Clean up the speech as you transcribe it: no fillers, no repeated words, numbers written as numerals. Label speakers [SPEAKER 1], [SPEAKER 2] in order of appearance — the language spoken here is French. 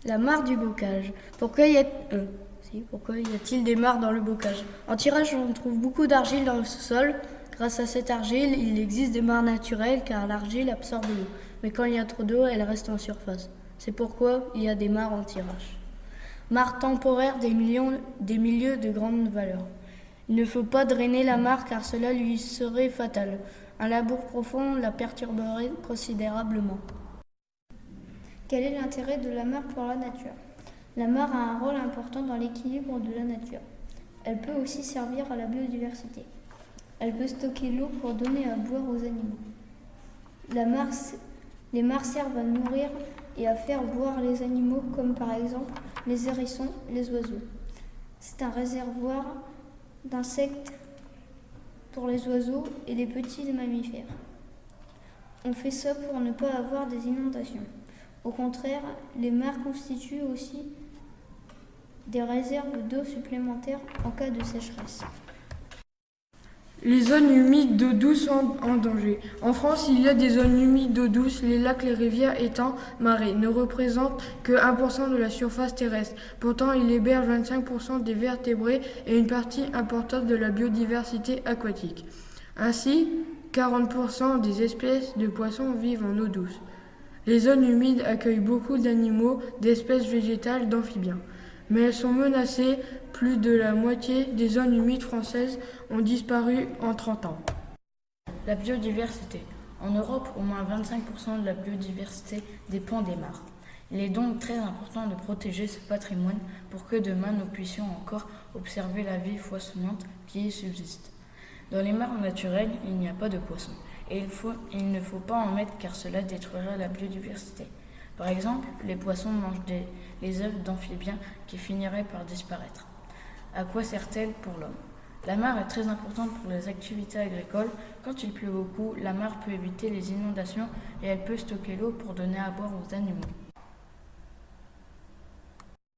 [SPEAKER 1] La mare du bocage. Pourquoi y a-t-il des mares dans le bocage? En tirage, on trouve beaucoup d'argile dans le sous-sol. Grâce à cette argile, il existe des mares naturelles car l'argile absorbe l'eau. Mais quand il y a trop d'eau, elle reste en surface. C'est pourquoi il y a des mares en tirage. Mare temporaire des milieux de grande valeur. Il ne faut pas drainer la mare car cela lui serait fatal. Un labour profond la perturberait considérablement.
[SPEAKER 2] Quel est l'intérêt de la mare pour la nature? La mare a un rôle important dans l'équilibre de la nature. Elle peut aussi servir à la biodiversité. Elle peut stocker l'eau pour donner à boire aux animaux. Les mares servent à nourrir et à faire boire les animaux comme par exemple les hérissons et les oiseaux. C'est un réservoir d'insectes pour les oiseaux et les petits mammifères. On fait ça pour ne pas avoir des inondations. Au contraire, les mares constituent aussi des réserves d'eau supplémentaires en cas de sécheresse.
[SPEAKER 3] Les zones humides d'eau douce sont en danger. En France, il y a des zones humides d'eau douce. Les lacs, les rivières, étangs, marais ne représentent que 1% de la surface terrestre. Pourtant, ils hébergent 25% des vertébrés et une partie importante de la biodiversité aquatique. Ainsi, 40% des espèces de poissons vivent en eau douce. Les zones humides accueillent beaucoup d'animaux, d'espèces végétales, d'amphibiens. Mais elles sont menacées. Plus de la moitié des zones humides françaises ont disparu en 30 ans.
[SPEAKER 4] La biodiversité. En Europe, au moins 25% de la biodiversité dépend des mares. Il est donc très important de protéger ce patrimoine pour que demain nous puissions encore observer la vie foisonnante qui y subsiste. Dans les mares naturelles, il n'y a pas de poissons et il ne faut pas en mettre car cela détruirait la biodiversité. Par exemple, les poissons mangent les œufs d'amphibiens qui finiraient par disparaître. À quoi sert-elle pour l'homme? La mare est très importante pour les activités agricoles. Quand il pleut beaucoup, la mare peut éviter les inondations et elle peut stocker l'eau pour donner à boire aux animaux.